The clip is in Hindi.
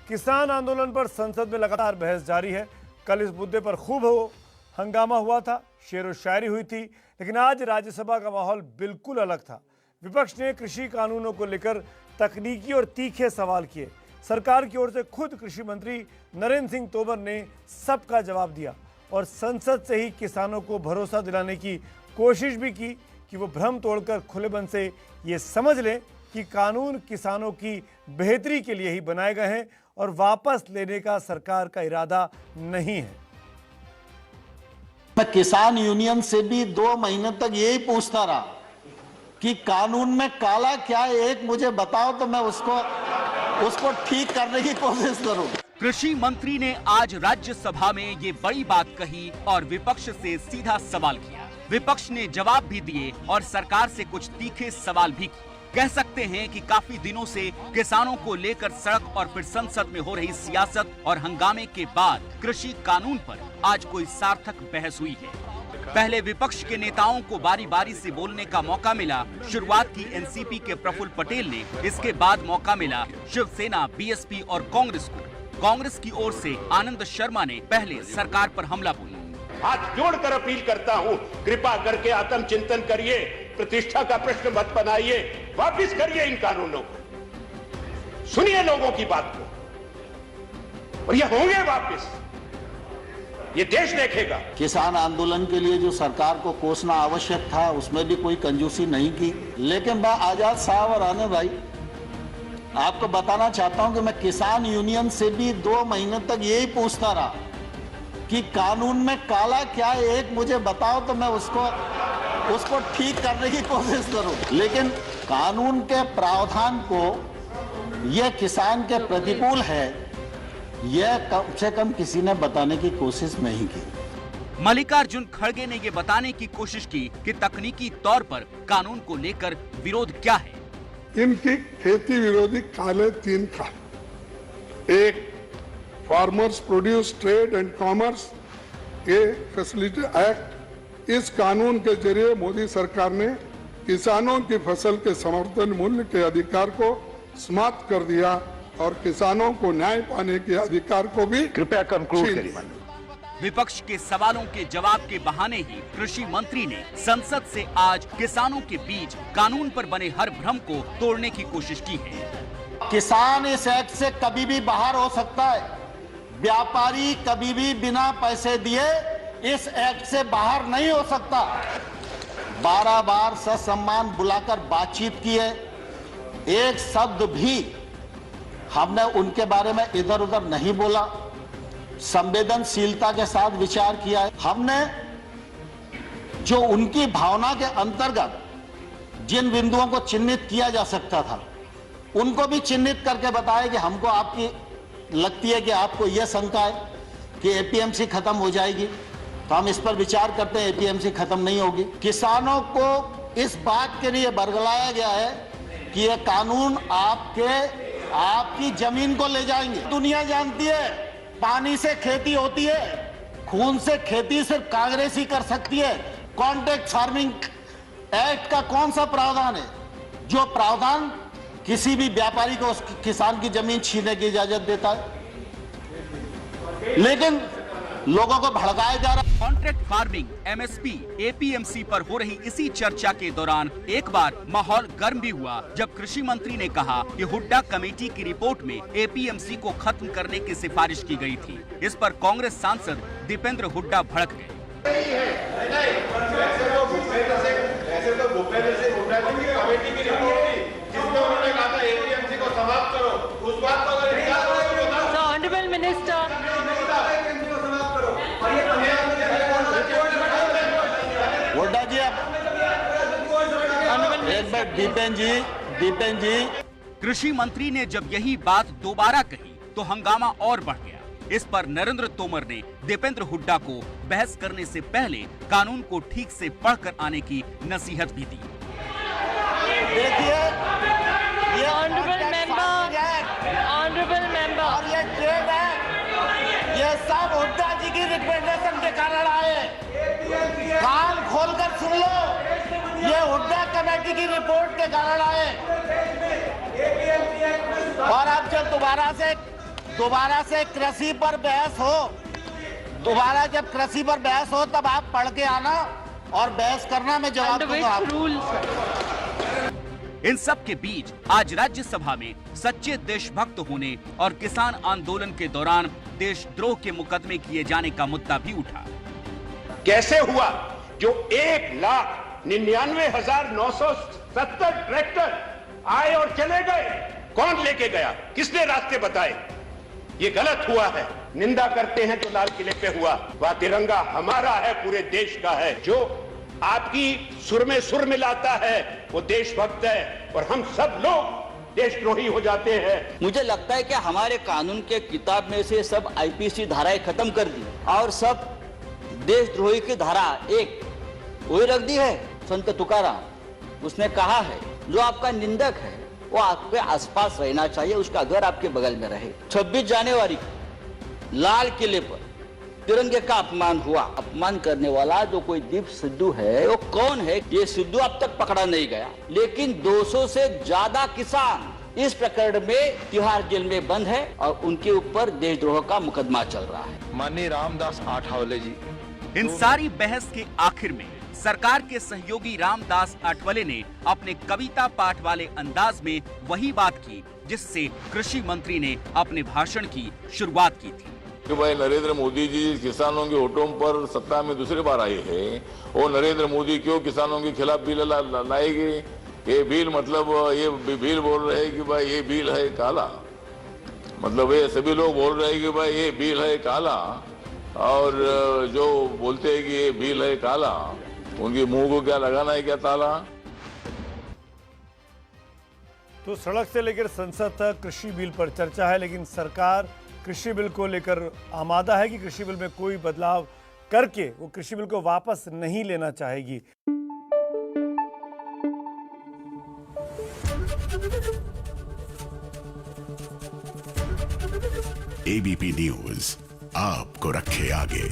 किसान आंदोलन पर संसद में लगातार बहस जारी है। कल इस मुद्दे पर खूब हंगामा हुआ था, शेर व शायरी हुई थी, लेकिन आज राज्यसभा का माहौल बिल्कुल अलग था। विपक्ष ने कृषि कानूनों को लेकर तकनीकी और तीखे सवाल किए। सरकार की ओर से खुद कृषि मंत्री नरेंद्र सिंह तोमर ने सबका जवाब दिया और संसद से ही किसानों को भरोसा दिलाने की कोशिश भी की कि वो भ्रम तोड़कर खुले मन से ये समझ लें कि कानून किसानों की बेहतरी के लिए ही बनाए गए हैं और वापस लेने का सरकार का इरादा नहीं है। मैं किसान यूनियन से भी 2 महीने तक यही पूछता रहा कि कानून में काला क्या है, एक मुझे बताओ तो मैं उसको ठीक करने की कोशिश करूं। कृषि मंत्री ने आज राज्यसभा में ये बड़ी बात कही और विपक्ष से सीधा सवाल किया। विपक्ष ने जवाब भी दिए और सरकार से कुछ तीखे सवाल भी किए। कह सकते हैं कि काफी दिनों से किसानों को लेकर सड़क और फिर संसद में हो रही सियासत और हंगामे के बाद कृषि कानून पर आज कोई सार्थक बहस हुई है। पहले विपक्ष के नेताओं को बारी बारी से बोलने का मौका मिला। शुरुआत की एनसीपी के प्रफुल्ल पटेल ने, इसके बाद मौका मिला शिवसेना, बीएसपी और कांग्रेस को। कांग्रेस की ओर से आनंद शर्मा ने पहले सरकार पर हमला बोला। हाथ जोड़कर अपील करता हूं, कृपा करके आत्मचिंतन करिए, प्रतिष्ठा का प्रश्न मत बनाइए, वापिस करिए इन कानूनों को, सुनिए लोगों की बात को और ये होंगे वापिस, ये देश देखेगा। किसान आंदोलन के लिए जो सरकार को कोसना आवश्यक था उसमें भी कोई कंजूसी नहीं की, लेकिन मैं आजाद साहब और आने भाई आपको बताना चाहता हूं कि मैं किसान यूनियन से भी 2 महीने तक यही पूछता रहा कि कानून में काला क्या है, एक मुझे बताओ तो मैं उसको ठीक करने की कोशिश करूं। लेकिन कानून के प्रावधान को यह किसान के प्रतिकूल है, यह कम से कम किसी ने बताने की कोशिश नहीं की। मल्लिकार्जुन खड़गे ने ये बताने की कोशिश की कि तकनीकी तौर पर कानून को लेकर विरोध क्या है। इनकी खेती विरोधी काले 3 कानून, एक farmers produce trade and commerce ये फैसिलिटी एक्ट, इस कानून के जरिए मोदी सरकार ने किसानों की फसल के समर्थन मूल्य के अधिकार को समाप्त कर दिया और किसानों को न्याय पाने के अधिकार को भी कृपया कंक्लूड करिए। विपक्ष के सवालों के जवाब के बहाने ही कृषि मंत्री ने संसद से आज किसानों के बीच कानून पर बने हर भ्रम को तोड़ने की कोशिश की है। किसान इस एक्ट से कभी भी बाहर हो सकता है, व्यापारी कभी भी बिना पैसे दिए इस एक्ट से बाहर नहीं हो सकता। 12 बार ससम्मान बुलाकर बातचीत की है, एक शब्द भी हमने उनके बारे में इधर उधर नहीं बोला, संवेदनशीलता के साथ विचार किया है। हमने जो उनकी भावना के अंतर्गत जिन बिंदुओं को चिन्हित किया जा सकता था उनको भी चिन्हित करके बताया कि हमको आपकी लगती है कि आपको यह शंका है कि एपीएमसी खत्म हो जाएगी, तो हम इस पर विचार करते हैं। एपीएमसी खत्म नहीं होगी। किसानों को इस बात के लिए बरगलाया गया है कि यह कानून आपकी जमीन को ले जाएंगे। दुनिया जानती है पानी से खेती होती है, खून से खेती सिर्फ कांग्रेस ही कर सकती है। कॉन्ट्रैक्ट फार्मिंग एक्ट का कौन सा प्रावधान है जो प्रावधान किसी भी व्यापारी को किसान की जमीन छीनने की इजाजत देता है? लेकिन लोगों को भड़काया जा रहा है। कॉन्ट्रैक्ट फार्मिंग, एमएसपी, एपीएमसी पर हो रही इसी चर्चा के दौरान एक बार माहौल गर्म भी हुआ जब कृषि मंत्री ने कहा कि हुड्डा कमेटी की रिपोर्ट में एपीएमसी को खत्म करने की सिफारिश की गई थी। इस पर कांग्रेस सांसद दीपेंद्र हुड्डा भड़क गए। हुड्डा जी, एक बार दीपेन जी। कृषि मंत्री ने जब यही बात दोबारा कही तो हंगामा और बढ़ गया। इस पर नरेंद्र तोमर ने दीपेंद्र हुड्डा को बहस करने से पहले कानून को ठीक से पढ़कर आने की नसीहत भी दी। देखिए, ये ऑनरेबल मेंबर और ये ट्रेड है, ये सब हुड्डा जी की रिकमेंडेशन के कारण आए। कान खोलकर सुन लो, ये हुड्डा कमेटी की रिपोर्ट के कारण आए। और अब जब दोबारा से दोबारा से कृषि पर बहस हो, दोबारा जब कृषि पर बहस हो तब आप पढ़ के आना और बहस करना, मैं जवाब दूंगा आपको। इन सब के बीच आज राज्यसभा में सच्चे देशभक्त होने और किसान आंदोलन के दौरान देशद्रोह के मुकदमे किए जाने का मुद्दा भी उठा। कैसे हुआ जो 1,99,970 ट्रैक्टर आए और चले गए? कौन लेके गया? किसने रास्ते बताए? ये गलत हुआ है। निंदा करते हैं जो लाल किले पे हुआ, वह तिरंगा हमारा है, पूरे देश का है। जो आपकी सुर में सुर मिलाता है वो देशभक्त है, और हम सब लोग देशद्रोही हो जाते हैं। मुझे लगता है कि हमारे कानून के किताब में से सब आईपीसी धाराएं खत्म कर दी और सब देशद्रोही की धारा एक वही रख दी है। संत तुकाराम, उसने कहा है जो आपका निंदक है वो आपके आसपास रहना चाहिए, उसका घर आपके बगल में रहे। 26 जनवरी को लाल किले पर तिरंगे का अपमान हुआ। अपमान करने वाला जो कोई दीप सिद्धू है वो कौन है, ये सिद्धू अब तक पकड़ा नहीं गया, लेकिन 200 से ज्यादा किसान इस प्रकरण में तिहाड़ जेल में बंद है और उनके ऊपर देशद्रोह का मुकदमा चल रहा है। माननीय रामदास आठवले जी, इन सारी बहस के आखिर में सरकार के सहयोगी रामदास आठवले ने अपने कविता पाठ वाले अंदाज में वही बात की जिससे कृषि मंत्री ने अपने भाषण की शुरुआत की थी कि भाई नरेंद्र मोदी जी किसानों के वोटों पर सत्ता में दूसरी बार आए हैं, और नरेंद्र मोदी क्यों किसानों के खिलाफ बिल लाएंगे? ये बिल मतलब ये बिल बोल रहे हैं कि भाई ये बिल है काला, मतलब ये सभी लोग बोल रहे हैं कि भाई ये बिल है काला, और जो बोलते हैं कि ये बिल है काला, उनके मुंह को क्या लगाना है, क्या ताला? तो सड़क से लेकर संसद तक कृषि बिल पर चर्चा है, लेकिन सरकार कृषि बिल को लेकर आमादा है कि कृषि बिल में कोई बदलाव करके वो कृषि बिल को वापस नहीं लेना चाहेगी। एबीपी न्यूज आपको रखे आगे।